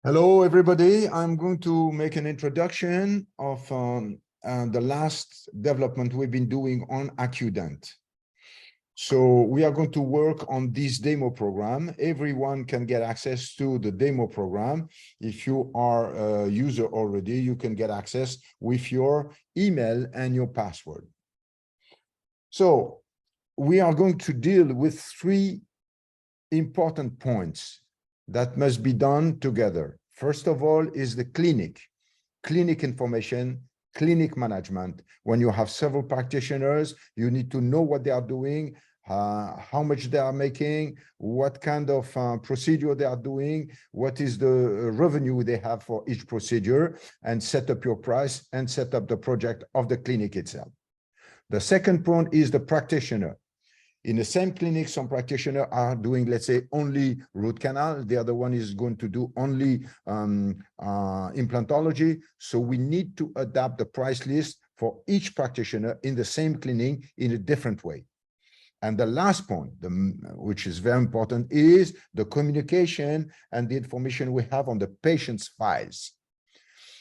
Hello, everybody. I'm going to make an introduction of the last development we've been doing on AccuDent. So we are going to work on this demo program. Everyone can get access to the demo program. If you are a user already, you can get access with your email and your password. So we are going to deal with three important points that must be done together. First of all is the clinic information, clinic management. When you have several practitioners, you need to know what they are doing, how much they are making, what kind of procedure they are doing, what is the revenue they have for each procedure, and set up your price and set up the project of the clinic itself. The second point is the practitioner. In the same clinic, some practitioners are doing, let's say, only root canal. The other one is going to do only implantology. So we need to adapt the price list for each practitioner in the same clinic in a different way. And the last point, which is very important, is the communication and the information we have on the patient's files.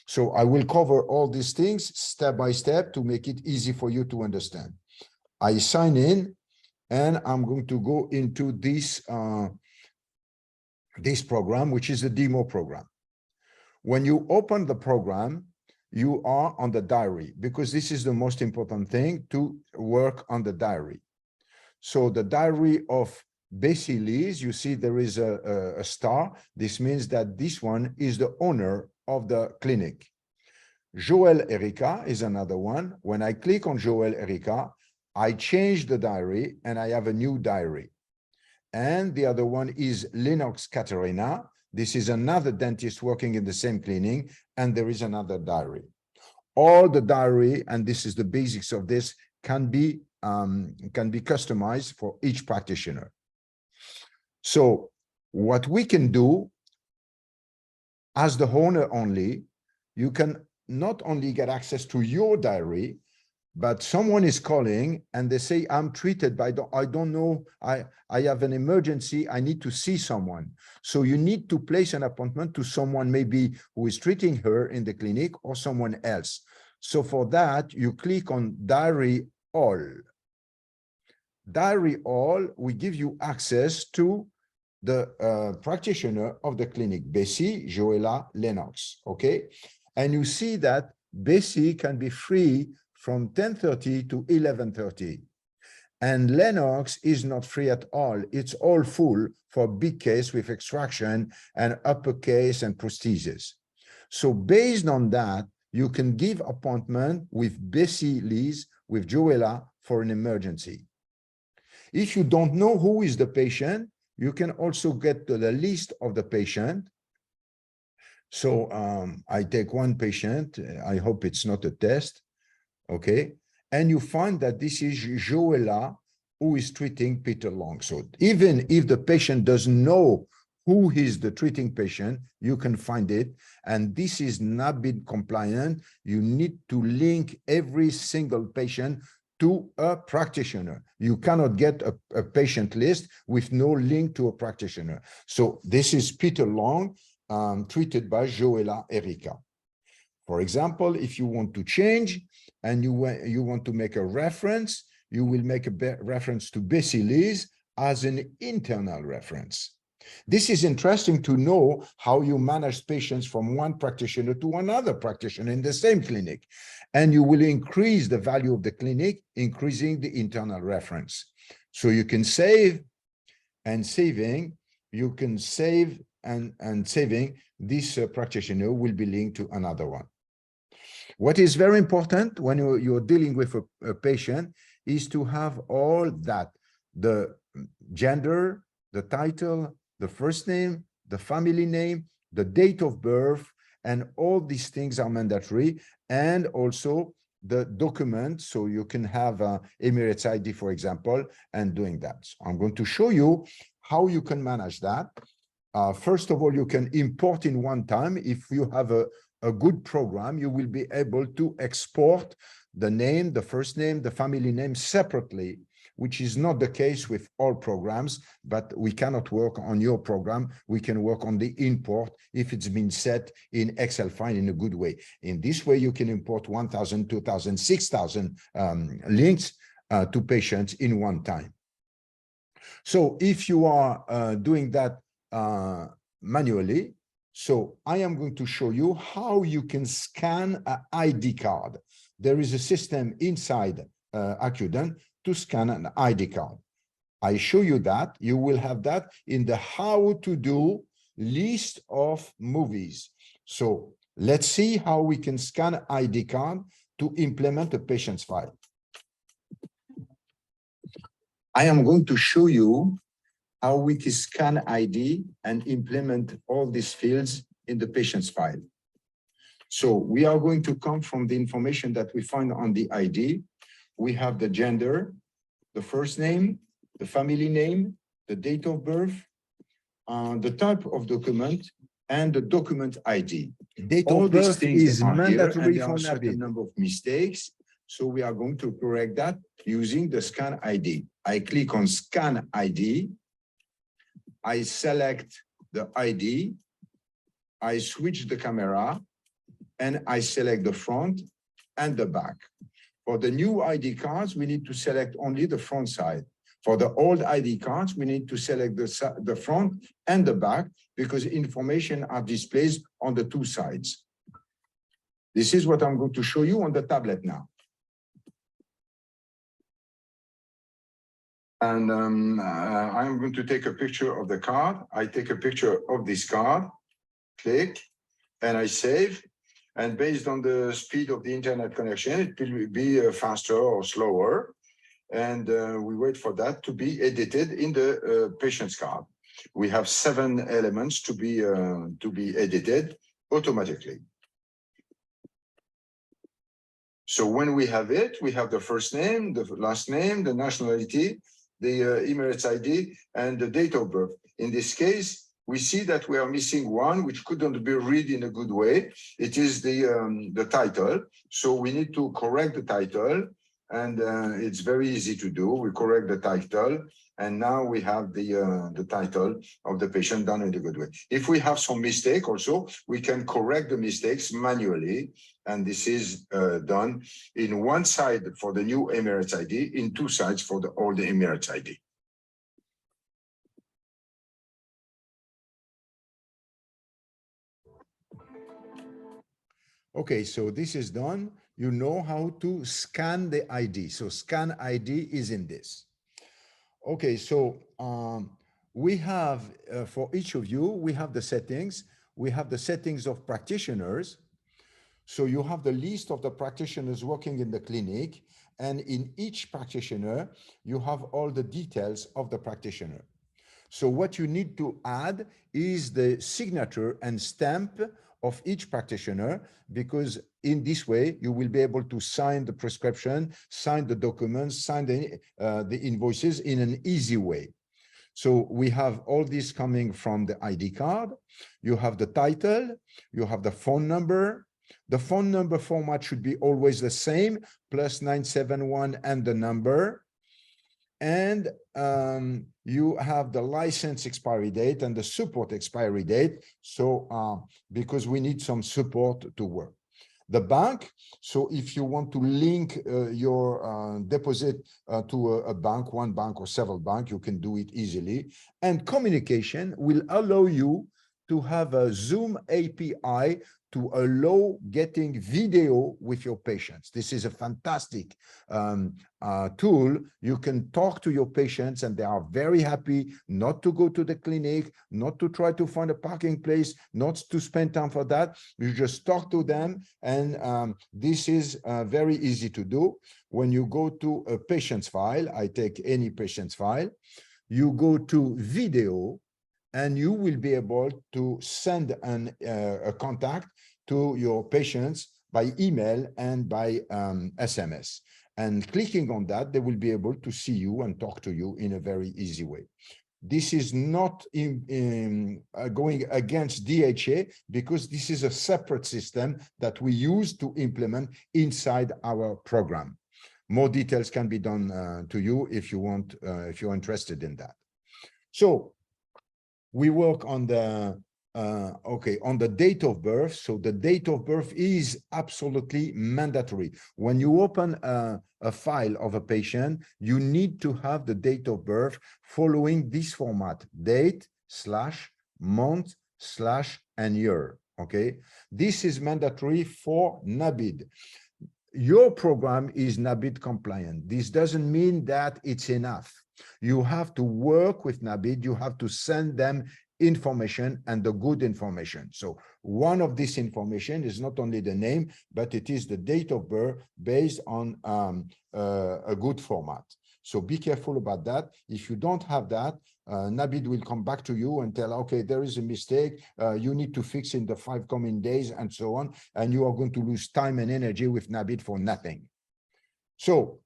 So I will cover all these things step by step to make it easy for you to understand. I sign in. And I'm going to go into this program, which is the demo program. When you open the program, you are on the diary, because this is the most important thing, to work on the diary. So the diary of Bessie Lees, you see there is a star. This means that this one is the owner of the clinic. Joël Erica is another one. When I click on Joël Erica, I change the diary and I have a new diary. And the other one is Lennox Katerina. This is another dentist working in the same clinic, and there is another diary. All the diary, and this is the basics of this, can be customized for each practitioner. So what we can do as the owner only, you can not only get access to your diary, but someone is calling and they say, I'm treated by, I don't know, I have an emergency, I need to see someone. So you need to place an appointment to someone maybe who is treating her in the clinic or someone else. So for that, you click on Diary All. Diary All, we give you access to the practitioner of the clinic, Bessie, Joella, Lennox, okay? And you see that Bessie can be free from 10:30 to 11:30. And Lennox is not free at all. It's all full for big case with extraction and upper case and prosthesis. So based on that, you can give appointment with Bessie Lees, with Joella for an emergency. If you don't know who is the patient, you can also get the list of the patient. So I take one patient. I hope it's not a test. Okay, and you find that this is Joella who is treating Peter Long. So even if the patient doesn't know who is the treating patient, you can find it. And this is NABIDH compliant. You need to link every single patient to a practitioner. You cannot get a patient list with no link to a practitioner. So this is Peter Long, treated by Joella Erica. For example, if you want to change and you want to make a reference, you will make a reference to Bessie Lees as an internal reference. This is interesting to know how you manage patients from one practitioner to another practitioner in the same clinic. And you will increase the value of the clinic, increasing the internal reference. So you can save and saving, you can save and saving, this practitioner will be linked to another one. What is very important when you're dealing with a patient is to have all that, the gender, the title, the first name, the family name, the date of birth, and all these things are mandatory, and also the document, so you can have Emirates ID, for example, and doing that. So I'm going to show you how you can manage that. First of all, you can import in one time. If you have a good program, you will be able to export the name, the first name, the family name separately which is not the case with all programs, but we cannot work on your program. We can work on the import if it's been set in Excel file in a good way. In this way, you can import 1,000, 2,000, 6,000 links to patients in one time. So if you are doing that manually, so I am going to show you how you can scan an ID card. There is a system inside AccuDent to scan an ID card. I show you that. You will have that in the how to do list of movies. So let's see how we can scan an ID card to implement a patient's file. I am going to show you how we can scan ID and implement all these fields in the patient's file. So we are going to come from the information that we find on the ID. We have the gender, the first name, the family name, the date of birth, the type of document, and the document ID. Date of birth is mandatory for NABIDH. Number of mistakes. So we are going to correct that using the scan ID. I click on scan ID. I select the ID. I switch the camera and I select the front and the back. For the new ID cards, we need to select only the front side. For the old ID cards, we need to select the front and the back because information are displayed on the two sides. This is what I'm going to show you on the tablet now. And I'm going to take a picture of the card. I take a picture of this card, click, and I save. And based on the speed of the internet connection, it will be faster or slower. And we wait for that to be edited in the patient's card. We have 7 elements to be edited automatically. So when we have it, we have the first name, the last name, the nationality, the Emirates ID, and the date of birth. In this case, we see that we are missing one, which couldn't be read in a good way. It is the title. So we need to correct the title, and it's very easy to do. We correct the title, and now we have the title of the patient done in a good way. If we have some mistake also, we can correct the mistakes manually, and this is done in one side for the new Emirates ID, in 2 sides for the old Emirates ID. Okay, so this is done. You know how to scan the ID. So scan ID is in this. Okay, so we have, for each of you, we have the settings. We have the settings of practitioners. So you have the list of the practitioners working in the clinic, and in each practitioner, you have all the details of the practitioner. So what you need to add is the signature and stamp of each practitioner, because in this way, you will be able to sign the prescription, sign the documents, sign the invoices in an easy way. So we have all this coming from the ID card. You have the title, you have the phone number. The phone number format should be always the same, +971 and the number. And you have the license expiry date and the support expiry date. So because we need some support to work. The bank, so if you want to link your deposit to a bank, one bank or several banks, you can do it easily. And communication will allow you to have a Zoom API to allow getting video with your patients. This is a fantastic tool. You can talk to your patients and they are very happy not to go to the clinic, not to try to find a parking place, not to spend time for that. You just talk to them, and this is very easy to do. When you go to a patient's file, I take any patient's file, you go to video, and you will be able to send a contact to your patients by email and by SMS. And clicking on that, they will be able to see you and talk to you in a very easy way. This is not going against DHA, because this is a separate system that we use to implement inside our program. More details can be done to you if you want, if you're interested in that. So we work on the on the date of birth. So the date of birth is absolutely mandatory. When you open a file of a patient, you need to have the date of birth following this format: date / month / and year. Okay, this is mandatory for NABIDH. Your program is NABIDH compliant. This doesn't mean that it's enough. You have to work with NABIDH. You have to send them information, and the good information. So one of this information is not only the name, but it is the date of birth based on a good format. So be careful about that. If you don't have that, NABIDH will come back to you and tell, okay, there is a mistake. You need to fix in the 5 coming days and so on. And you are going to lose time and energy with NABIDH for nothing. So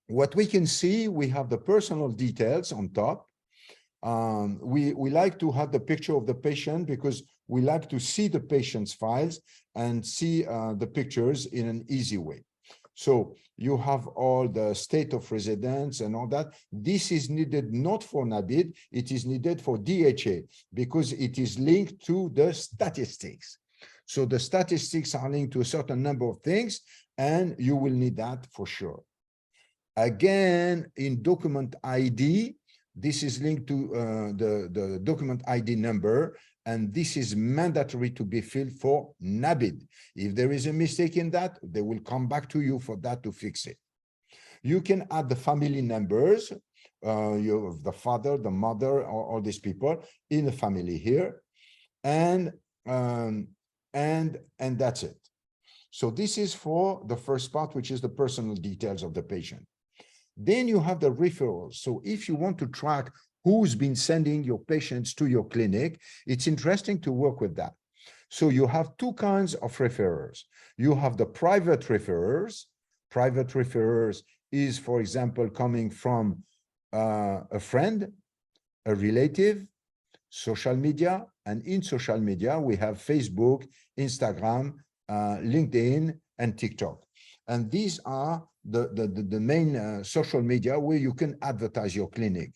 what we can see, we have the personal details on top. We like to have the picture of the patient because we like to see the patient's files and see the pictures in an easy way. So you have all the state of residence and all that. This is needed not for NABIDH, it is needed for DHA because it is linked to the statistics. So the statistics are linked to a certain number of things, and you will need that for sure. Again, in document ID, this is linked to the document ID number, and this is mandatory to be filled for NABIDH. If there is a mistake in that, they will come back to you for that to fix it. You can add the family numbers, you have the father, the mother, all these people in the family here, and that's it. So this is for the first part, which is the personal details of the patient. Then you have the referrals. So if you want to track who's been sending your patients to your clinic, it's interesting to work with that. So you have 2 kinds of referrers. You have the private referrers. Private referrers is, for example, coming from a friend, a relative, social media, and in social media, we have Facebook, Instagram, LinkedIn, and TikTok. And these are the main social media where you can advertise your clinic.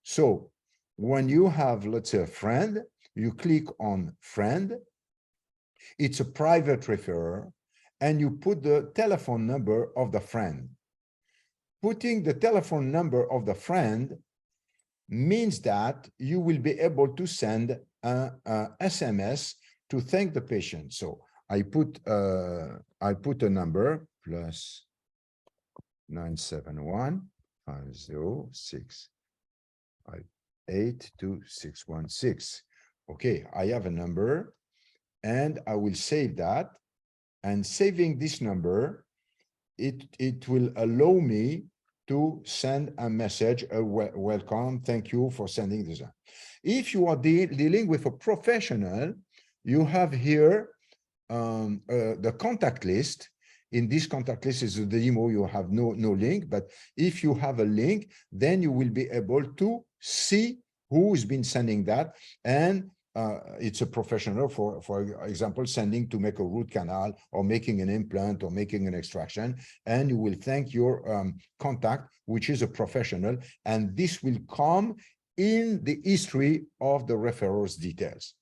So when you have, let's say, a friend, you click on friend, it's a private referrer, and you put the telephone number of the friend. Putting the telephone number of the friend means that you will be able to send a SMS to thank the patient. So I put a number plus 971 506 82616. Okay, I have a number, and I will save that. And saving this number, it will allow me to send a message, a welcome, thank you for sending this. If you are dealing with a professional, you have here the contact list. In this contact list is the demo, you have no link, but if you have a link, then you will be able to see who's been sending that. And it's a professional, for example, sending to make a root canal or making an implant or making an extraction, and you will thank your contact, which is a professional, and this will come in the history of the referral's details.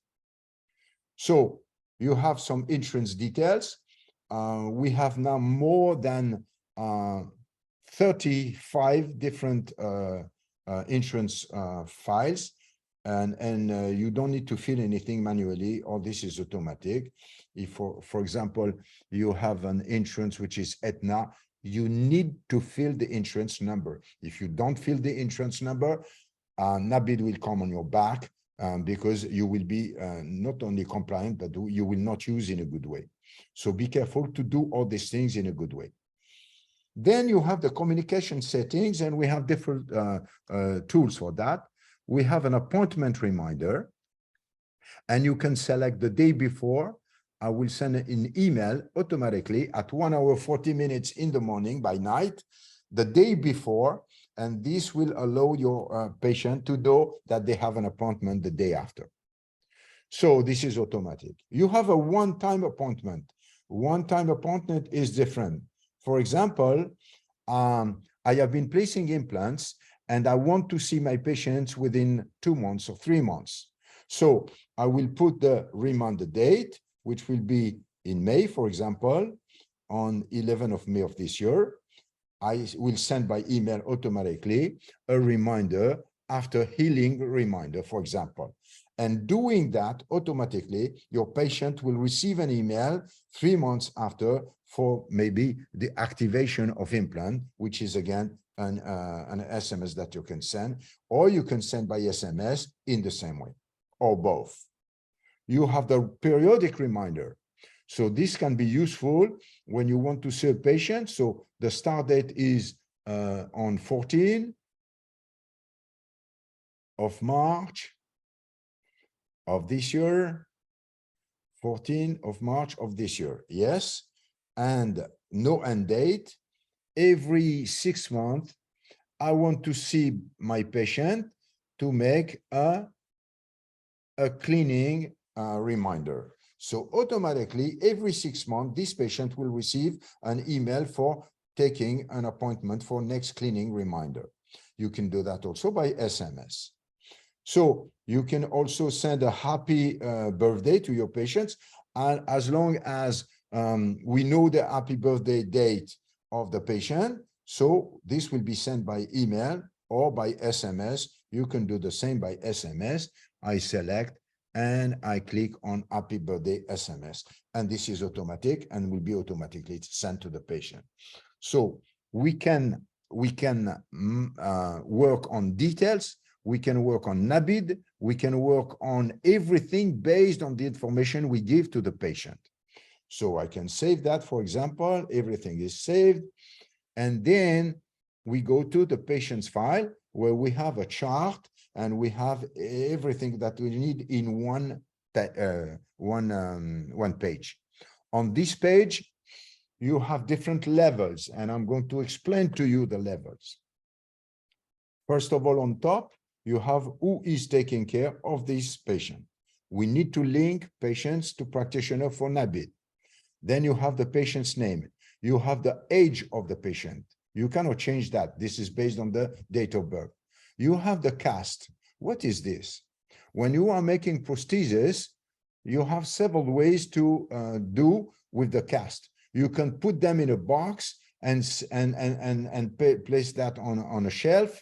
So you have some insurance details. We have now more than 35 different insurance files, and you don't need to fill anything manually. All this is automatic. If, for example, you have an insurance which is Aetna, you need to fill the insurance number. If you don't fill the insurance number, NABIDH will come on your back because you will be not only compliant, but you will not use in a good way. So be careful to do all these things in a good way. Then you have the communication settings, and we have different tools for that. We have an appointment reminder, and you can select the day before. I will send an email automatically at 1 hour 40 minutes in the morning by night, the day before, and this will allow your patient to know that they have an appointment the day after. So this is automatic. You have a one-time appointment. One-time appointment is different. For example, I have been placing implants and I want to see my patients within 2 months or 3 months. So I will put the reminder date, which will be in May, for example, on 11th of May of this year. I will send by email automatically a reminder after healing reminder, for example. And doing that automatically, your patient will receive an email 3 months after for maybe the activation of implant, which is again an SMS that you can send, or you can send by SMS in the same way, or both. You have the periodic reminder. So this can be useful when you want to see a patient. So the start date is on 14th of March of this year, 14th of March of this year, yes, and no end date. Every 6 months, I want to see my patient to make a cleaning reminder. So automatically, every 6 months, this patient will receive an email for taking an appointment for next cleaning reminder. You can do that also by SMS. So you can also send a happy birthday to your patients. And as long as we know the happy birthday date of the patient, so this will be sent by email or by SMS. You can do the same by SMS. I select and I click on happy birthday SMS, and this is automatic and will be automatically sent to the patient. So we can work on details, we can work on NABIDH, we can work on everything based on the information we give to the patient. So I can save that, for example, everything is saved, and then we go to the patient's file where we have a chart and we have everything that we need in one page. On this page, you have different levels, and I'm going to explain to you the levels. First of all, on top, you have who is taking care of this patient. We need to link patients to practitioner for NABIDH. Then you have the patient's name. You have the age of the patient. You cannot change that. This is based on the date of birth. You have the cast. What is this? When you are making prosthesis, you have several ways to do with the cast. You can put them in a box and place that on a shelf.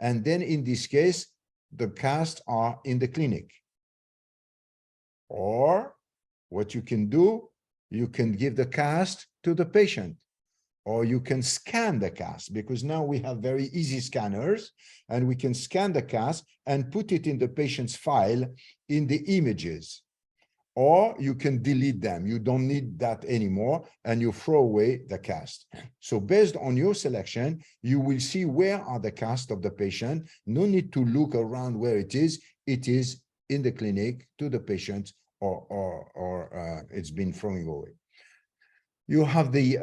And then in this case, the casts are in the clinic. Or what you can do, you can give the cast to the patient, or you can scan the cast, because now we have very easy scanners and we can scan the cast and put it in the patient's file in the images. Or you can delete them. You don't need that anymore and you throw away the cast. So based on your selection, you will see where are the cast of the patient. No need to look around where it is. It is in the clinic to the patient, or it's been thrown away. You have the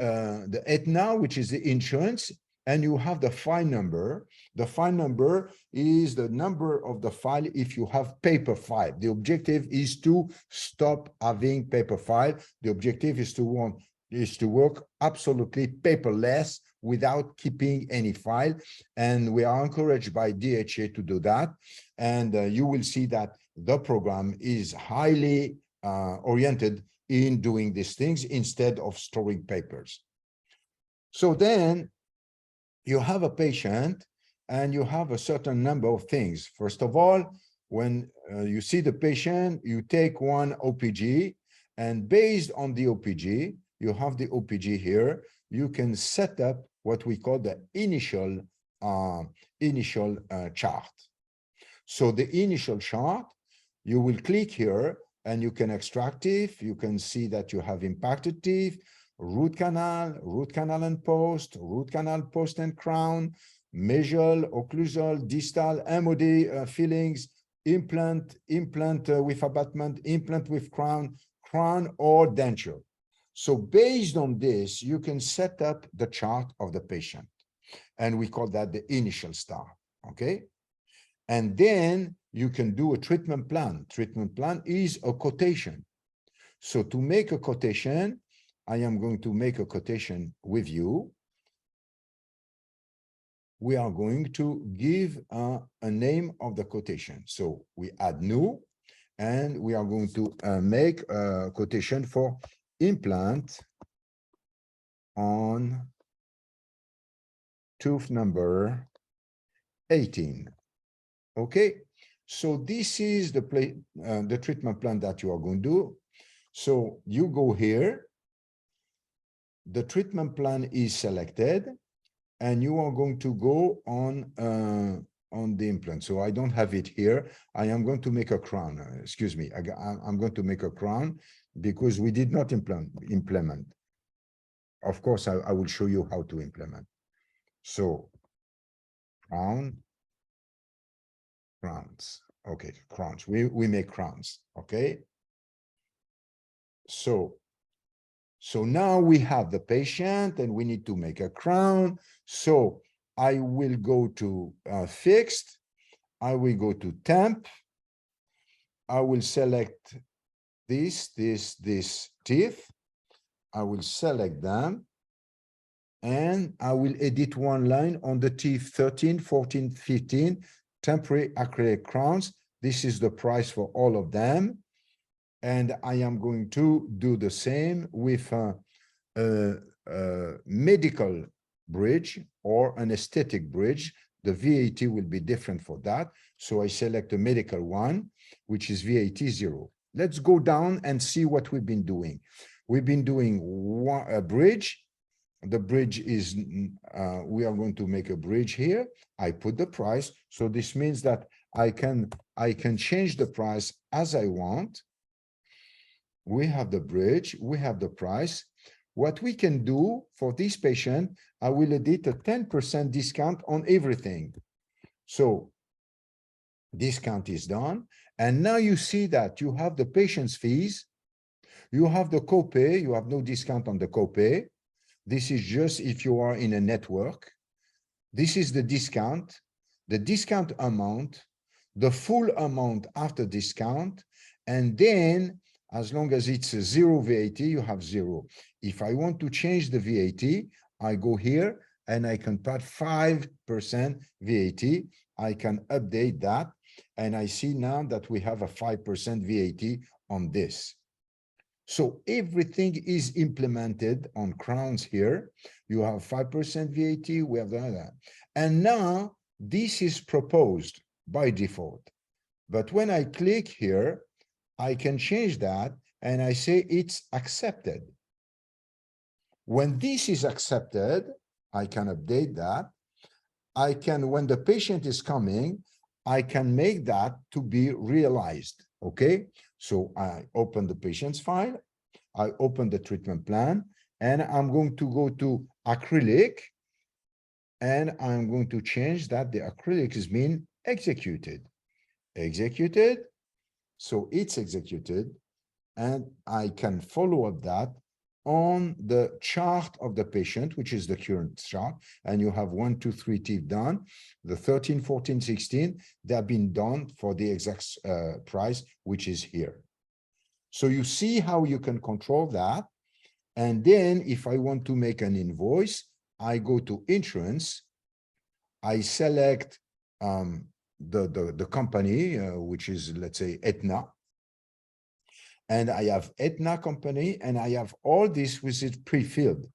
Aetna, which is the insurance, and you have the file number. The file number is the number of the file if you have paper file. The objective is to stop having paper file. The objective is to work absolutely paperless without keeping any file. And we are encouraged by DHA to do that. And you will see that the program is highly oriented in doing these things instead of storing papers. So then you have a patient and you have a certain number of things. First of all, when you see the patient, you take one OPG, and based on the OPG, you have the OPG here, you can set up what we call the initial chart. So the initial chart, you will click here and you can extract teeth. You can see that you have impacted teeth, root canal and post, root canal, post and crown, mesial, occlusal, distal, MOD fillings, implant with abutment, implant with crown or denture. So based on this, you can set up the chart of the patient. And we call that the initial start, okay? And then you can do a treatment plan. Treatment plan is a quotation. So to make a quotation, I am going to make a quotation with you. We are going to give a name of the quotation. So we add new, and we are going to make a quotation for implant on tooth number 18. Okay, so this is the treatment plan that you are going to do. So you go here, the treatment plan is selected, and you are going to go on the implant. So I don't have it here. I am going to make a crown. Excuse me. I'm going to make a crown because we did not implement. Of course, I will show you how to implement. So crown, crowns. Okay, crowns. We make crowns. Okay. So now we have the patient and we need to make a crown. So I will go to fixed. I will go to temp. I will select this teeth. I will select them. And I will edit one line on the teeth 13, 14, 15, temporary acrylic crowns. This is the price for all of them. And I am going to do the same with a medical bridge or an aesthetic bridge. The VAT will be different for that. So I select a medical one, which is VAT 0. Let's go down and see what we've been doing. We've been doing a bridge. The bridge is, we are going to make a bridge here. I put the price. So this means that I can change the price as I want. We have the bridge, we have the price. What we can do for this patient, I will edit a 10% discount on everything. So discount is done. And now you see that you have the patient's fees, you have the copay, you have no discount on the copay. This is just if you are in a network. This is the discount amount, the full amount after discount, and then as long as it's a 0 VAT, you have 0. If I want to change the VAT, I go here and I can put 5% VAT. I can update that, and I see now that we have a 5% VAT on this. So everything is implemented on crowns here. You have 5% VAT, we have that. And now this is proposed by default. But when I click here, I can change that and I say it's accepted. When this is accepted, I can update that. I can, when the patient is coming, I can make that to be realized, okay? So I open the patient's file, I open the treatment plan, and I'm going to go to acrylic, and I'm going to change that the acrylic is being executed. Executed, so it's executed, and I can follow up that on the chart of the patient, which is the current chart, and you have 1, 2, 3 teeth done. The 13, 14, 16, they've been done for the exact price, which is here. So you see how you can control that. And then if I want to make an invoice, I go to insurance, I select the company, which is, let's say, Aetna. And I have Aetna company, and I have all this with it pre-filled.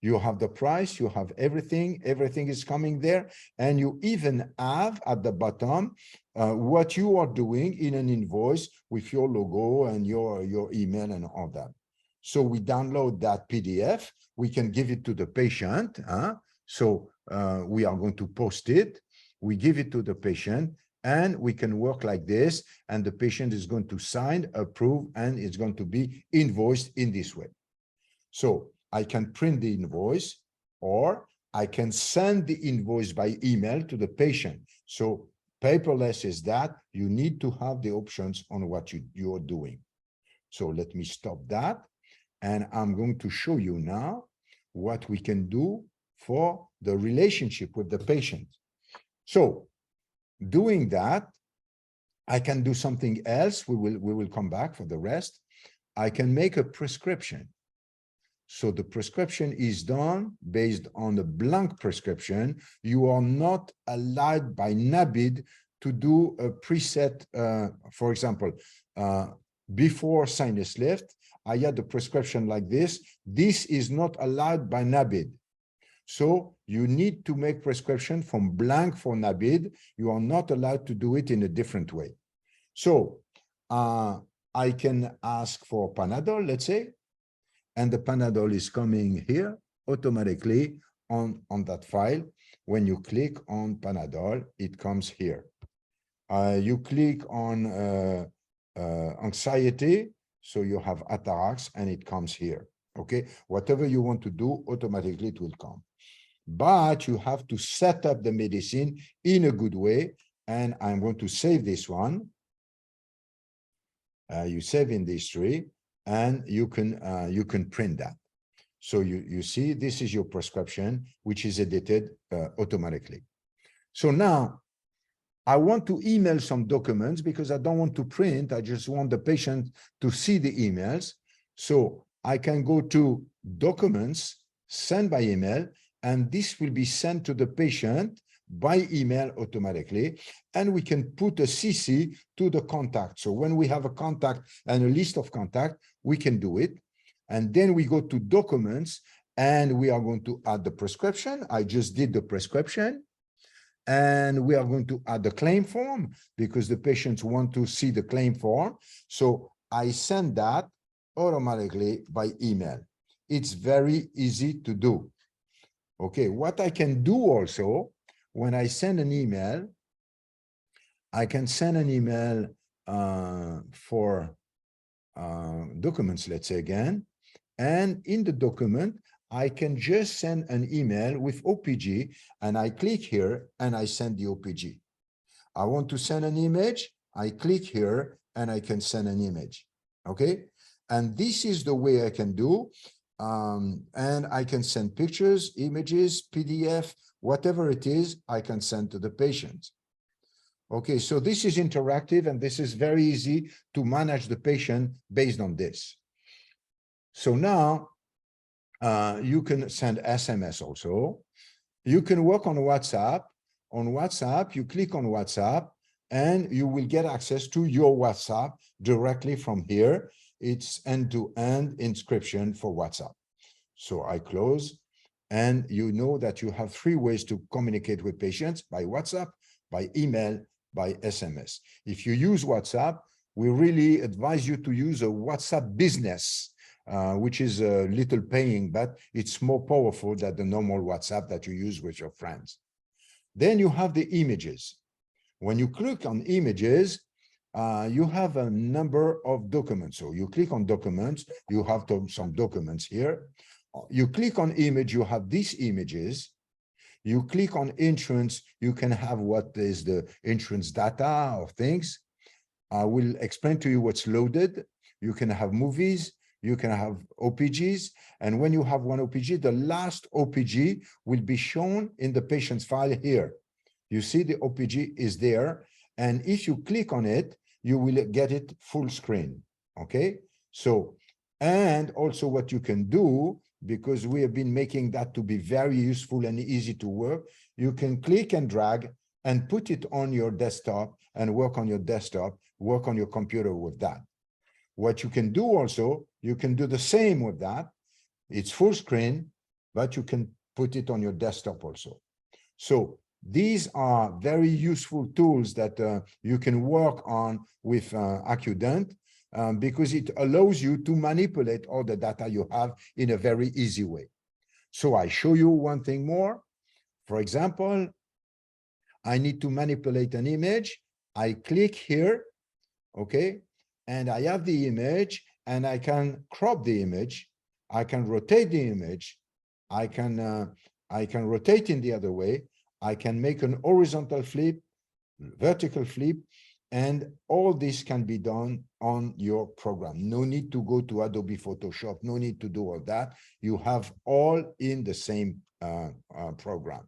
You have the price, you have everything is coming there, and you even have at the bottom what you are doing in an invoice with your logo and your email and all that. So we download that PDF, we can give it to the patient. So we are going to post it, we give it to the patient, and we can work like this, and the patient is going to sign, approve, and it's going to be invoiced in this way. So I can print the invoice, or I can send the invoice by email to the patient. So paperless is that you need to have the options on what you're doing. So let me stop that. And I'm going to show you now what we can do for the relationship with the patient. So doing that, I can do something else. We will come back for the rest. I can make a prescription. So the prescription is done based on a blank prescription. You are not allowed by NABIDH to do a preset, for example, before sinus lift, I had a prescription like this. This is not allowed by NABIDH. So you need to make prescription from blank for NABIDH. You are not allowed to do it in a different way. So I can ask for Panadol, let's say, and the Panadol is coming here automatically on that file. When you click on Panadol, it comes here. You click on anxiety, so you have atarax, and it comes here. Okay, whatever you want to do, automatically it will come. But you have to set up the medicine in a good way, and I'm going to save this one. You save in the history, and you can print that. So you see, this is your prescription, which is edited automatically. So now I want to email some documents because I don't want to print. I just want the patient to see the emails. So I can go to documents, send by email, and this will be sent to the patient by email automatically. And we can put a CC to the contact. So when we have a contact and a list of contact, we can do it. And then we go to documents and we are going to add the prescription. I just did the prescription. And we are going to add the claim form because the patients want to see the claim form. So I send that automatically by email. It's very easy to do. Okay, what I can do also, when I send an email, I can send an email for documents, let's say again, and in the document, I can just send an email with OPG, and I click here and I send the OPG. I want to send an image, I click here and I can send an image. Okay, and this is the way I can do. And I can send pictures, images, PDF, whatever it is, I can send to the patient. Okay, so this is interactive and this is very easy to manage the patient based on this. So now you can send SMS also. You can work on WhatsApp. On WhatsApp, you click on WhatsApp and you will get access to your WhatsApp directly from here. It's end-to-end inscription for WhatsApp. So I close, and you know that you have 3 ways to communicate with patients: by WhatsApp, by email, by SMS. If you use WhatsApp, we really advise you to use a WhatsApp business, which is a little paying, but it's more powerful than the normal WhatsApp that you use with your friends. Then you have the images. When you click on images, you have a number of documents. So you click on documents, you have some documents here. You click on image, you have these images. You click on insurance, you can have what is the insurance data or things. I will explain to you what's loaded. You can have movies, you can have OPGs. And when you have one OPG, the last OPG will be shown in the patient's file here. You see the OPG is there. And if you click on it, you will get it full screen, okay? So, and also what you can do, because we have been making that to be very useful and easy to work, you can click and drag and put it on your desktop and work on your desktop, work on your computer with that. What you can do also, you can do the same with that. It's full screen, but you can put it on your desktop also. So these are very useful tools that you can work on with AccuDent because it allows you to manipulate all the data you have in a very easy way. So I show you one thing more. For example, I need to manipulate an image. I click here, okay, and I have the image and I can crop the image. I can rotate the image. I can rotate in the other way. I can make an horizontal flip, vertical flip, and all this can be done on your program. No need to go to Adobe Photoshop, no need to do all that. You have all in the same program.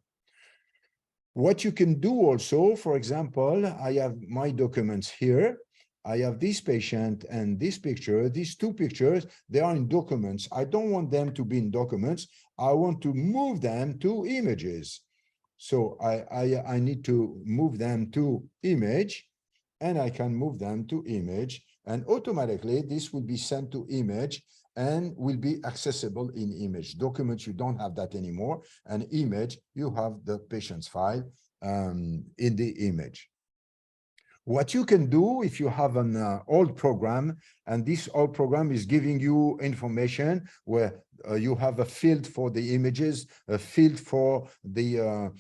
What you can do also, for example, I have my documents here, I have this patient and this picture, these two pictures, they are in documents. I don't want them to be in documents. I want to move them to images. So I need to move them to image, and I can move them to image, and automatically this will be sent to image and will be accessible in image. Documents, you don't have that anymore. And image, you have the patient's file in the image. What you can do if you have an old program, and this old program is giving you information where you have a field for the images, a field for the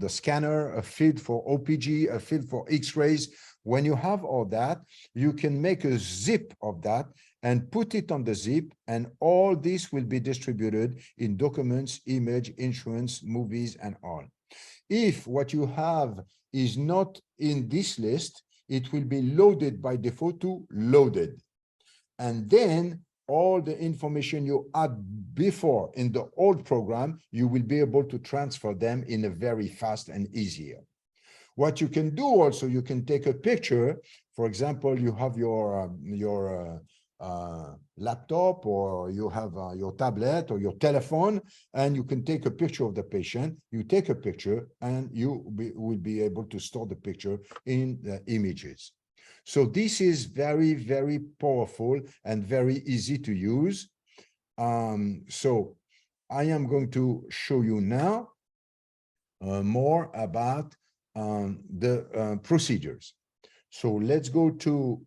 scanner, a field for OPG, a field for X-rays. When you have all that, you can make a zip of that and put it on the zip, and all this will be distributed in documents, image, insurance, movies, and all. If what you have is not in this list, it will be loaded by default to loaded. And then all the information you add before in the old program, you will be able to transfer them in a very fast and easier. What you can do also, you can take a picture. For example, you have your laptop, or you have your tablet or your telephone, and you can take a picture of the patient. You take a picture and you will be able to store the picture in the images. So this is very, very powerful and very easy to use. So I am going to show you now more about the procedures. So let's go to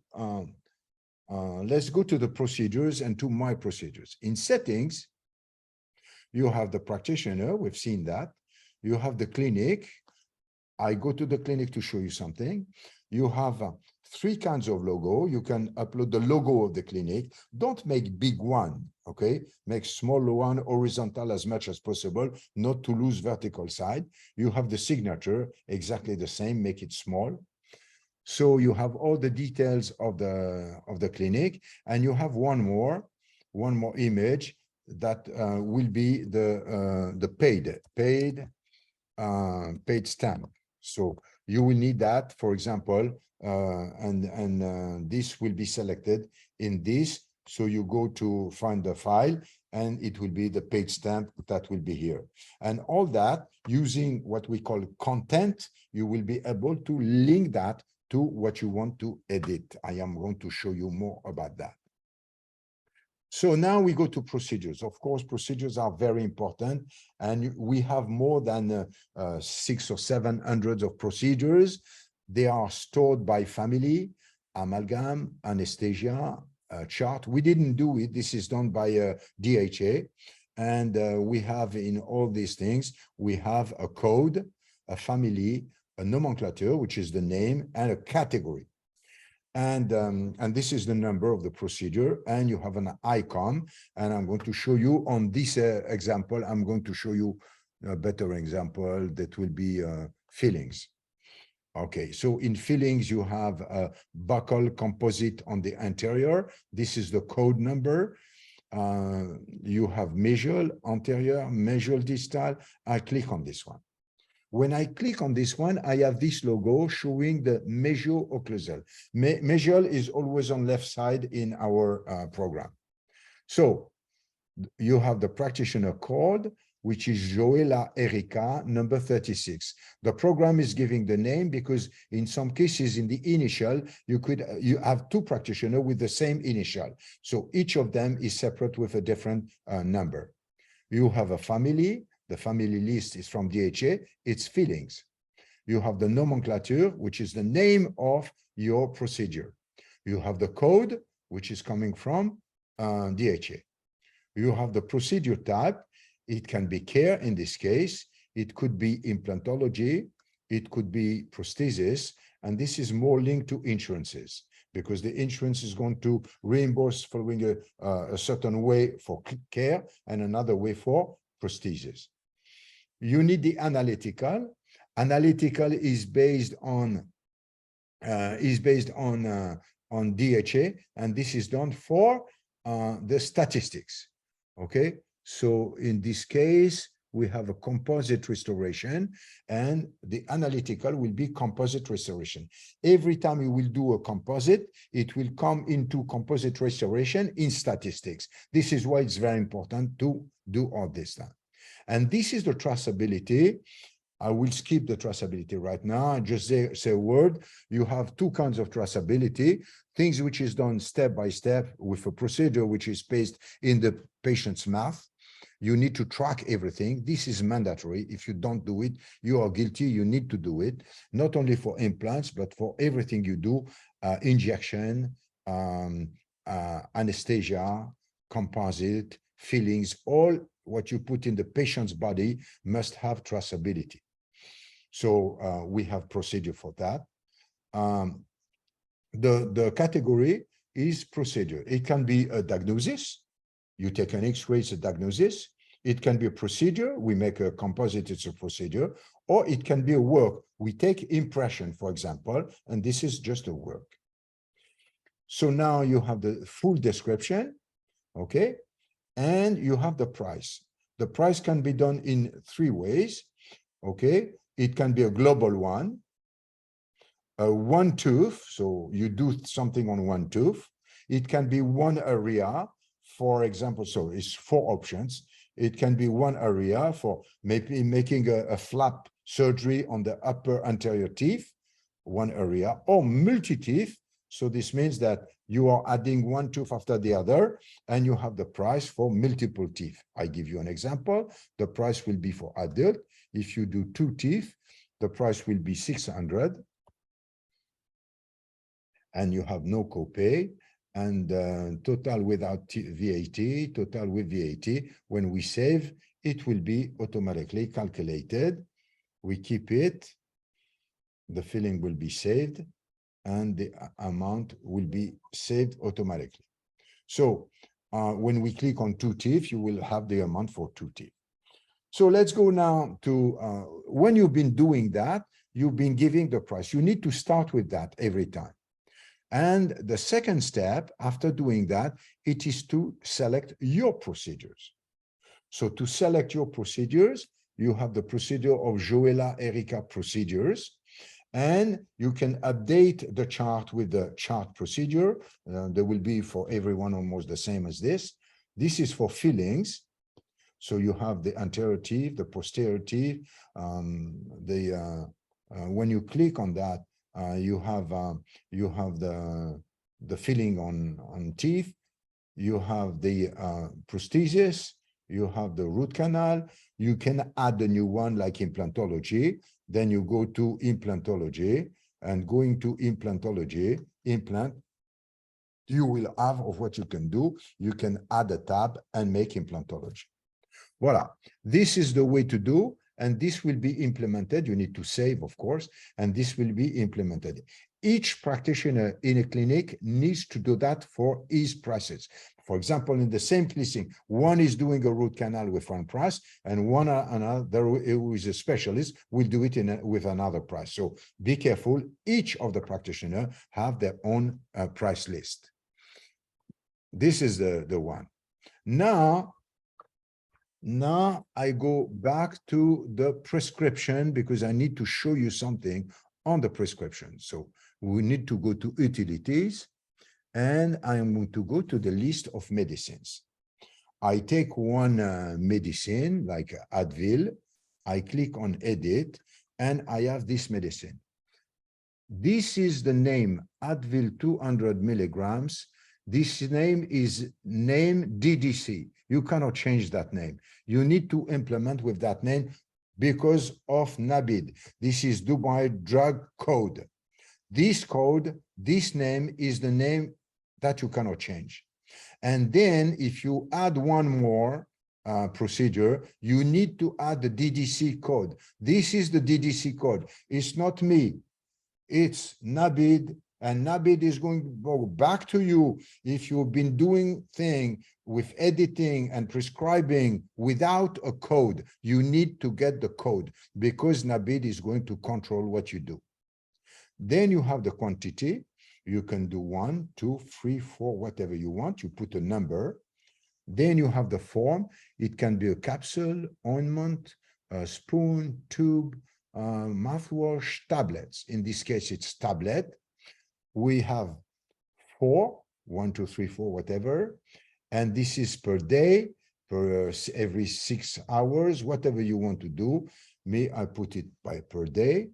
the procedures and to my procedures. In settings, you have the practitioner. We've seen that. You have the clinic. I go to the clinic to show you something. You have three kinds of logo. You can upload the logo of the clinic. Don't make big one, okay? Make small one, horizontal as much as possible, not to lose vertical side. You have the signature, exactly the same, make it small. So you have all the details of the clinic, and you have one more image that will be the paid stamp. So you will need that, for example, and this will be selected in this. So you go to find the file, and it will be the paid stamp that will be here. And all that, using what we call content, you will be able to link that to what you want to edit. I am going to show you more about that. So now we go to procedures. Of course, procedures are very important, and we have more than 600 or 700 of procedures. They are stored by family, amalgam, anesthesia, chart. We didn't do it. This is done by DHA. And we have in all these things, we have a code, a family, a nomenclature, which is the name, and a category. And this is the number of the procedure, and you have an icon. And I'm going to show you on this example, I'm going to show you a better example that will be fillings. Okay, so in fillings, you have a buccal composite on the anterior. This is the code number. You have mesial, anterior, mesial distal. I click on this one. When I click on this one, I have this logo showing the mesial-occlusal. Mesial is always on left side in our program. So you have the practitioner code, which is Joella Erica, number 36. The program is giving the name because in some cases in the initial, you have two practitioners with the same initial. So each of them is separate with a different number. You have a family. The family list is from DHA, it's fillings. You have the nomenclature, which is the name of your procedure. You have the code, which is coming from DHA. You have the procedure type. It can be care in this case. It could be implantology. It could be prosthesis. And this is more linked to insurances, because the insurance is going to reimburse following a certain way for care and another way for prosthesis. You need the analytical. Analytical is based on DHA, and this is done for the statistics. Okay, so in this case, we have a composite restoration, and the analytical will be composite restoration. Every time you will do a composite, it will come into composite restoration in statistics. This is why it's very important to do all this stuff. And this is the traceability. I will skip the traceability right now and just say a word. You have two kinds of traceability, things which is done step by step with a procedure which is based in the patient's mouth. You need to track everything. This is mandatory. If you don't do it, you are guilty. You need to do it, not only for implants, but for everything you do, injection, anesthesia, composite, fillings, all what you put in the patient's body must have traceability. So we have procedure for that. The category is procedure. It can be a diagnosis. You take an X-ray, it's a diagnosis. It can be a procedure. We make a composite, it's a procedure. Or it can be a work. We take impression, for example, and this is just a work. So now you have the full description, okay? And you have the price. The price can be done in three ways, okay? It can be a global one, a one tooth, so you do something on one tooth. It can be one area, for example, so it's four options. It can be one area for maybe making a flap surgery on the upper anterior teeth, one area, or multi-teeth. So this means that you are adding one tooth after the other, and you have the price for multiple teeth. I give you an example. The price will be for adult. If you do two teeth, the price will be 600, and you have no copay. And total without VAT, total with VAT. When we save, it will be automatically calculated. We keep it. The filling will be saved, and the amount will be saved automatically. So when we click on two teeth, you will have the amount for two teeth. So let's go now to when you've been doing that, you've been giving the price. You need to start with that every time. And the second step after doing that, it is to select your procedures. So to select your procedures, you have the procedure of Joella Erica procedures, and you can update the chart with the chart procedure. There will be for everyone almost the same as this. This is for fillings. So you have the anterior teeth, the posterior teeth. When you click on that, you have the filling on teeth. You have the prosthesis. You have the root canal. You can add a new one like implantology. Then you go to implantology, and going to implantology, implant, you will have of what you can do. You can add a tab and make implantology. Voila, this is the way to do, and this will be implemented. You need to save, of course, and this will be implemented. Each practitioner in a clinic needs to do that for his prices. For example, in the same cleaning, one is doing a root canal with one price, and another who is a specialist will do it with another price. So be careful. Each of the practitioners have their own price list. This is the one. Now I go back to the prescription because I need to show you something on the prescription. So we need to go to utilities, and I am going to go to the list of medicines. I take one medicine like Advil. I click on edit, and I have this medicine. This is the name Advil 200 milligrams. This name is name DDC. You cannot change that name. You need to implement with that name because of NABIDH. This is Dubai Drug Code. This code, this name is the name that you cannot change. And then if you add one more procedure, you need to add the DDC code. This is the DDC code. It's not me. It's NABIDH. And NABIDH is going to go back to you if you've been doing things with editing and prescribing without a code. You need to get the code because NABIDH is going to control what you do. Then you have the quantity. You can do 1, 2, 3, 4, whatever you want. You put a number. Then you have the form. It can be a capsule, ointment, a spoon, tube, mouthwash, tablets. In this case, it's tablet. We have 4, 1, 2, 3, 4, whatever. And this is per day, per every 6 hours, whatever you want to do. Me, I put it by per day.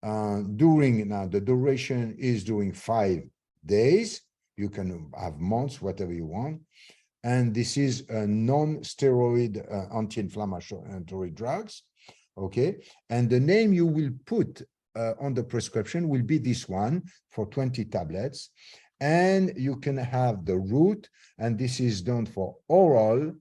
Now the duration is during 5 days. You can have months, whatever you want. And this is a non-steroid anti-inflammatory drugs. Okay. And the name you will put on the prescription will be this one for 20 tablets. And you can have the route, and this is done for oral,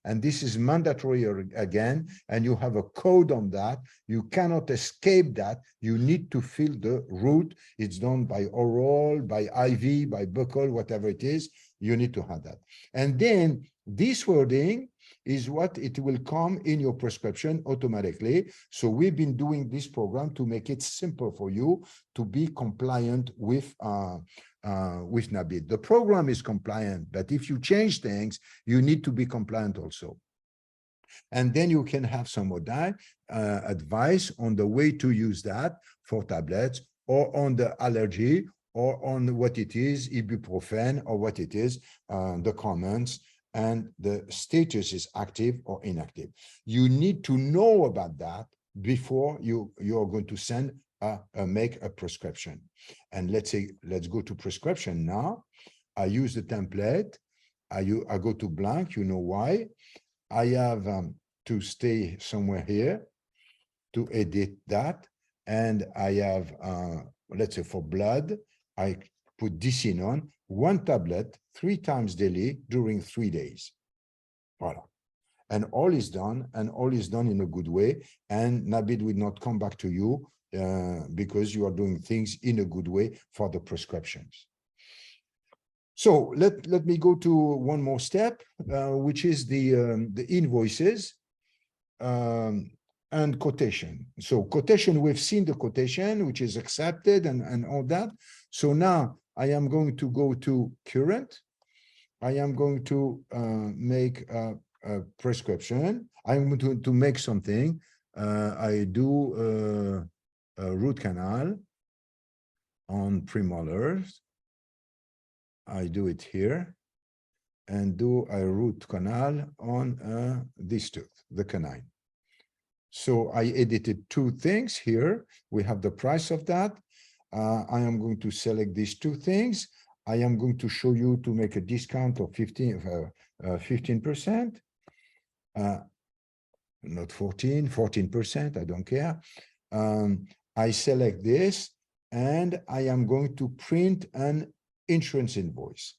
and this is mandatory again, and you have a code on that. You cannot escape that. You need to fill the route. It's done by oral, by IV, by buccal, whatever it is. You need to have that. And then this wording is what it will come in your prescription automatically. So we've been doing this program to make it simple for you to be compliant with NABIDH. The program is compliant, but if you change things, you need to be compliant also. And then you can have some of that advice on the way to use that for tablets, or on the allergy, or on what it is, ibuprofen, or what it is, the comments, and the status is active or inactive. You need to know about that before you are going to send make a prescription. And let's go to prescription now. I use the template. I go to blank. You know why? I have to stay somewhere here to edit that. And I have, let's say for blood, I put dicinon, 1 tablet 3 times daily during 3 days. Voilà. And all is done, and all is done in a good way. And NABIDH will not come back to you because you are doing things in a good way for the prescriptions. So let me go to one more step, which is the invoices and quotation. So quotation, we've seen the quotation, which is accepted and all that. So now I am going to go to current. I am going to make a prescription. I'm going to make something. I do a root canal on premolars. I do it here, and do a root canal on this tooth, the canine. So I edited 2 things here. We have the price of that. I am going to select these 2 things. I am going to show you to make a discount of 15%. Not 14%, I don't care. I select this, and I am going to print an insurance invoice.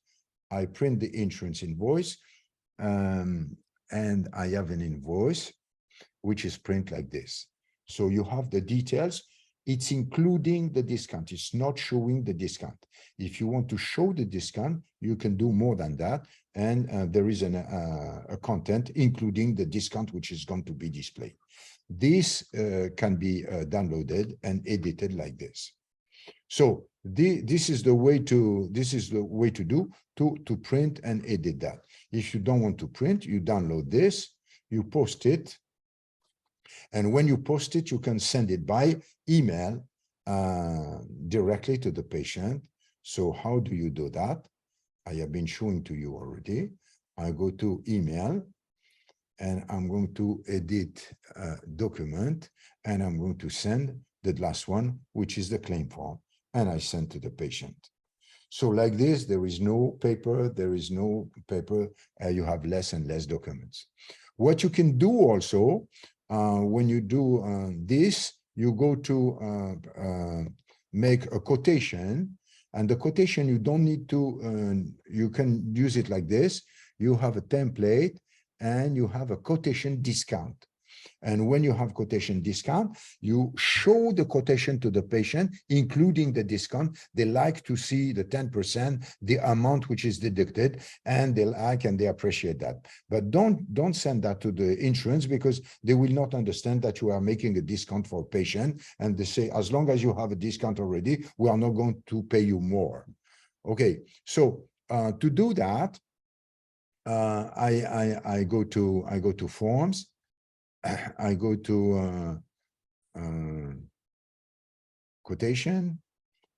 I print the insurance invoice, and I have an invoice which is print like this. So you have the details. It's including the discount. It's not showing the discount. If you want to show the discount, you can do more than that. And there is a content including the discount, which is going to be displayed. This can be downloaded and edited like this. So this is the way to print and edit that. If you don't want to print, you download this, you post it, and when you post it, you can send it by email directly to the patient. So how do you do that? I have been showing to you already. I go to email, and I'm going to edit document, and I'm going to send the last one, which is the claim form, and I send to the patient. So like this, there is no paper, you have less and less documents. What you can do also, when you do this, you go to make a quotation, and the quotation, you don't need to, you can use it like this. You have a template, and you have a quotation discount. And when you have quotation discount, you show the quotation to the patient, including the discount. They like to see the 10%, the amount which is deducted, and they like and they appreciate that. But don't send that to the insurance, because they will not understand that you are making a discount for a patient. And they say, as long as you have a discount already, we are not going to pay you more. Okay, so to do that, I go to forms. I go to quotation.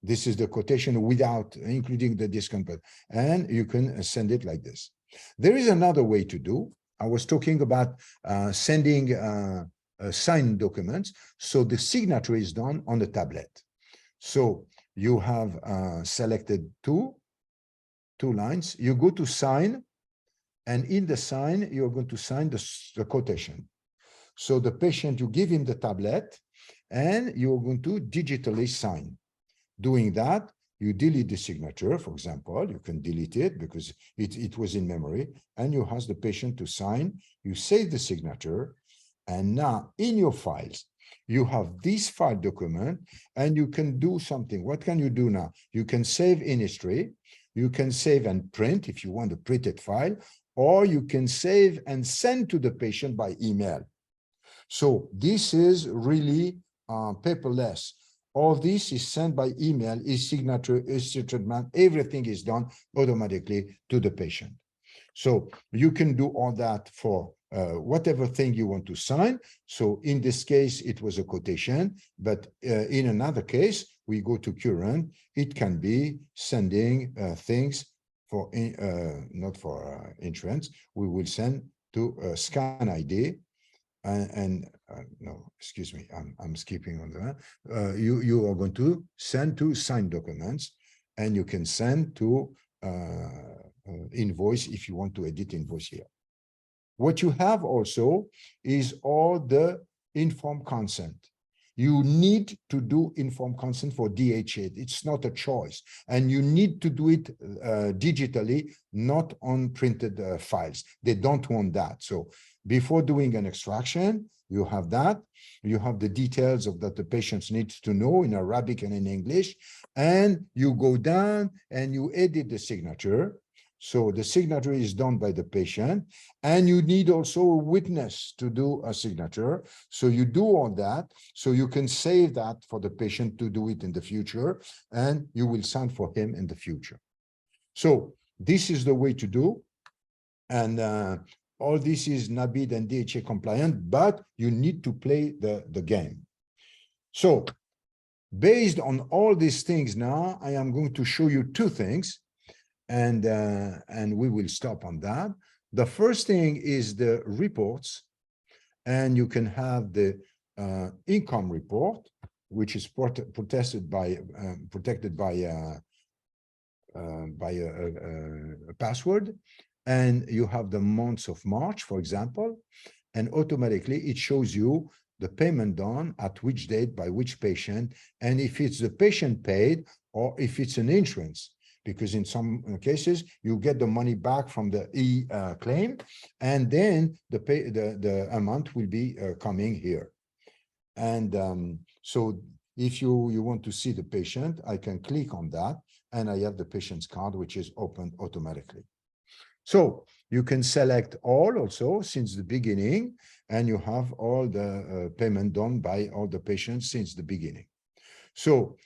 This is the quotation without including the discount, and you can send it like this. There is another way to do. I was talking about sending signed documents. So the signature is done on the tablet. So you have selected two lines. You go to sign, and in the sign, you're going to sign the quotation. So the patient, you give him the tablet, and you're going to digitally sign. Doing that, you delete the signature, for example. You can delete it because it was in memory, and you ask the patient to sign. You save the signature, and now in your files, you have this file document, and you can do something. What can you do now? You can save in history. You can save and print if you want a printed file, or you can save and send to the patient by email. So this is really paperless. All this is sent by email, is signature, is treatment, everything is done automatically to the patient. So you can do all that for whatever thing you want to sign. So in this case, it was a quotation, but in another case, we go to current. It can be sending things for, not for insurance. We will send to scan ID. No, excuse me, I'm skipping on that. You are going to send to signed documents, and you can send to invoice if you want to edit invoice here. What you have also is all the informed consent. You need to do informed consent for DHA. It's not a choice. And you need to do it digitally, not on printed files. They don't want that. So before doing an extraction, you have that. You have the details of that the patients need to know in Arabic and in English. And you go down and you edit the signature. So the signature is done by the patient, and you need also a witness to do a signature. So you do all that, so you can save that for the patient to do it in the future, and you will sign for him in the future. So this is the way to do. And all this is NABIDH and DHA compliant, but you need to play the game. So based on all these things now, I am going to show you two things. And we will stop on that. The first thing is the reports, and you can have the income report, which is protected by a password, and you have the months of March, for example, and automatically it shows you the payment done at which date by which patient, and if it's the patient paid or if it's an insurance. Because in some cases, you get the money back from the claim, and then the amount will be coming here. And so if you want to see the patient, I can click on that, and I have the patient's card, which is opened automatically. So you can select all also since the beginning, and you have all the payment done by all the patients since the beginning. So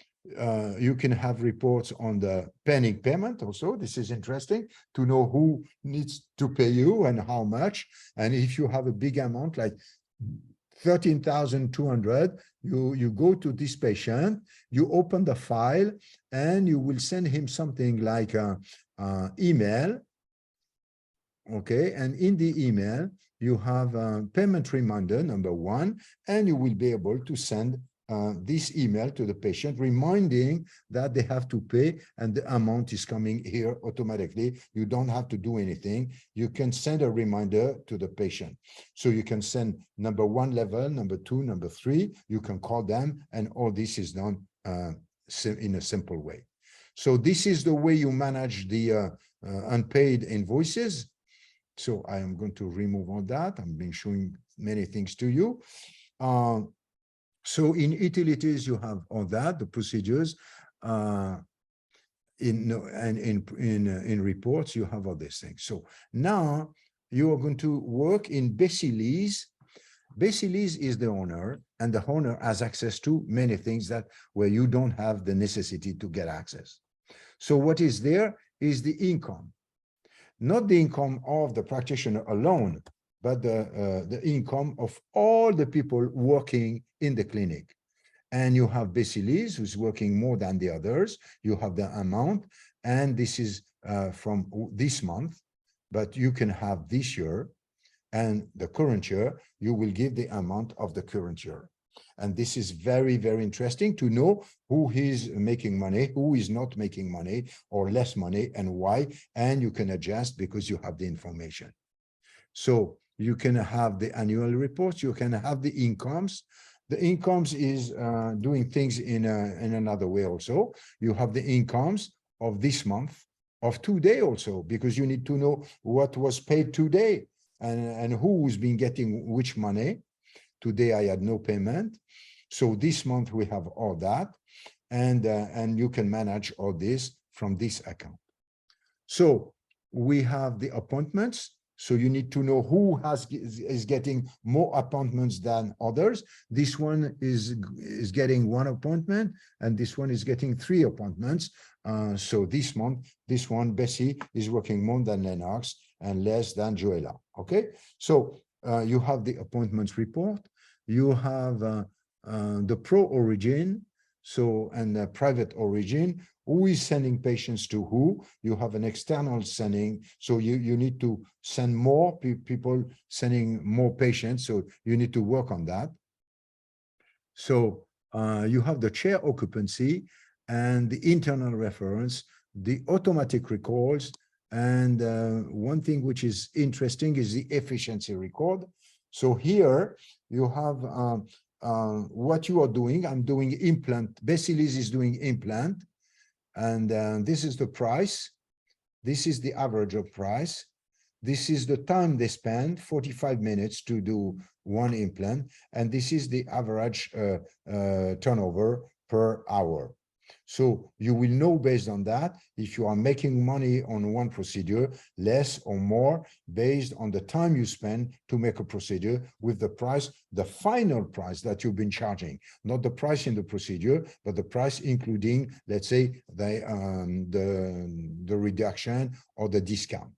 you can have reports on the pending payment also. This is interesting to know who needs to pay you and how much. And if you have a big amount like 13,200, you go to this patient, you open the file, and you will send him something like email. Okay, and in the email, you have a payment reminder, number one, and you will be able to send this email to the patient, reminding that they have to pay, and the amount is coming here automatically. You don't have to do anything. You can send a reminder to the patient. So you can send number one level, number two, number three. You can call them, and all this is done in a simple way. So this is the way you manage the unpaid invoices. So I am going to remove all that. I've been showing many things to you. So in utilities, you have all that, the procedures. In reports, you have all these things. So now you are going to work in Basilis. Basilis is the owner, and the owner has access to many things that where you don't have the necessity to get access. So what is there is the income. not the income of the practitioner alone, but the income of all the people working in the clinic. And you have Basilis, who's working more than the others. You have the amount, and this is from this month, but you can have this year and the current year, you will give the amount of the current year. And this is very, very interesting to know who is making money, who is not making money or less money, and why. And you can adjust because you have the information. So you can have the annual reports, you can have the incomes. The incomes is doing things in another way also. You have the incomes of this month, of today also, because you need to know what was paid today and who's been getting which money. Today I had no payment. So this month we have all that, and you can manage all this from this account. So we have the appointments. So you need to know who is getting more appointments than others. This one is getting 1 appointment, and this one is getting 3 appointments. So this month, this one, Bessie, is working more than Lennox and less than Joella. Okay, so you have the appointments report. You have the pro origin, so and the private origin. Who is sending patients to who? You have an external sending, so you need to send more people sending more patients, so you need to work on that. So you have the chair occupancy and the internal reference, the automatic records, and one thing which is interesting is the efficiency record. So here you have what you are doing. I'm doing implant. Basilis is doing implant. And this is the price. This is the average of price. This is the time they spend, 45 minutes to do 1 implant. And this is the average turnover per hour. So you will know based on that if you are making money on 1 procedure, less or more, based on the time you spend to make a procedure with the price, the final price that you've been charging, not the price in the procedure, but the price including, let's say, the reduction or the discount.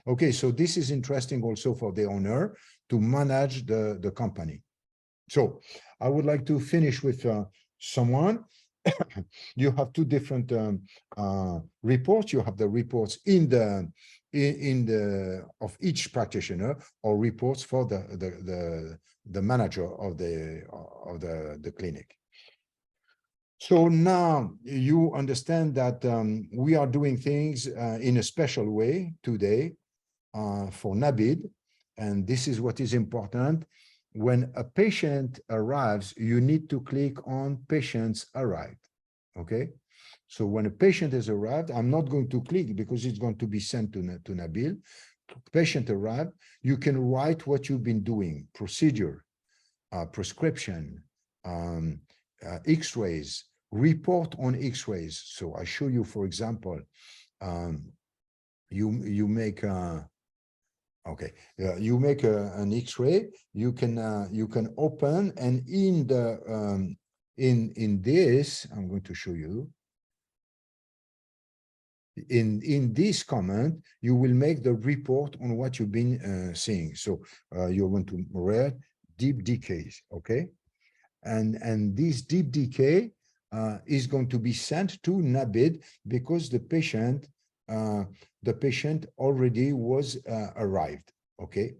Okay, so this is interesting also for the owner to manage the company. So I would like to finish with someone. You have 2 different reports. You have the reports in the of each practitioner, or reports for the manager of the clinic. So now you understand that we are doing things in a special way today for NABIDH, and this is what is important. When a patient arrives, you need to click on patients arrived. Okay, so when a patient has arrived, I'm not going to click because it's going to be sent to NABIDH. Patient arrived, you can write what you've been doing, procedure, prescription, x-rays, report on x-rays. So I show you, for example, you make okay, you make an X-ray. You can open, and in the in this, I'm going to show you. In this comment, you will make the report on what you've been seeing. So you're going to read deep decays, okay, and this deep decay is going to be sent to NABIDH because the patient already was arrived, okay?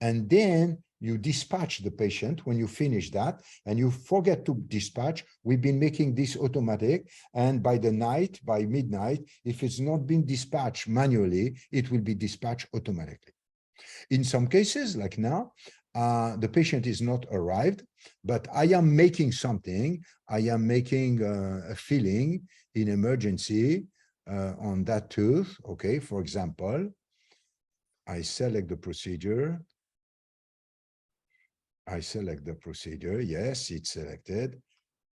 And then you dispatch the patient when you finish that, and you forget to dispatch. We've been making this automatic, and by the night, by midnight, if it's not been dispatched manually, it will be dispatched automatically. In some cases, like now, the patient is not arrived, but I am making something. I am making a filling in emergency on that tooth. Okay, for example, I select the procedure. I select the procedure. Yes, it's selected.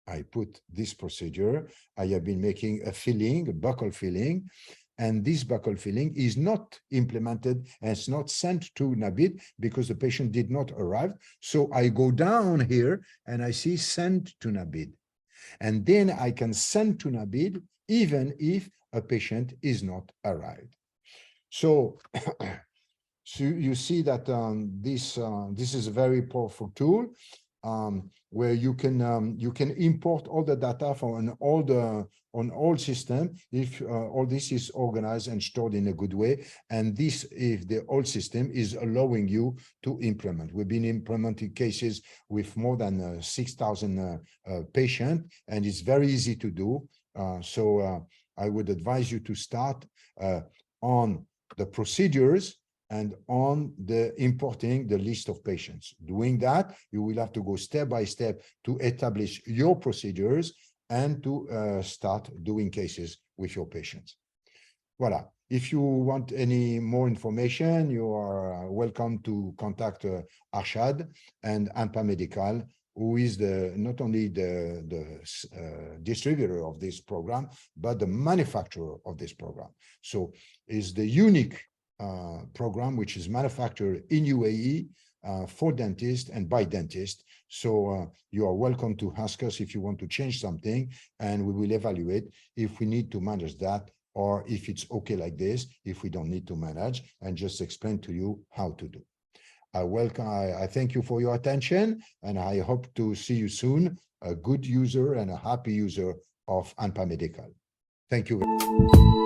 I put this procedure. I have been making a filling, a buccal filling, and this buccal filling is not implemented and it's not sent to NABIDH because the patient did not arrive. So I go down here and I see send to NABIDH. And then I can send to NABIDH even if a patient is not arrived. So, so you see that this is a very powerful tool where you can import all the data from an old system if all this is organized and stored in a good way. And this, if the old system is allowing you to implement. We've been implementing cases with more than 6,000 patients, and it's very easy to do. So I would advise you to start on the procedures and on the importing the list of patients. Doing that, you will have to go step by step to establish your procedures and to start doing cases with your patients. Voila. If you want any more information, you are welcome to contact Arshad and AMPA Medical, who is not only the distributor of this program, but the manufacturer of this program. So is the unique program which is manufactured in UAE for dentists and by dentists. So you are welcome to ask us if you want to change something, and we will evaluate if we need to manage that, or if it's okay like this, if we don't need to manage, and just explain to you how to do. I thank you for your attention, and I hope to see you soon, a good user and a happy user of AMPA Medical. Thank you.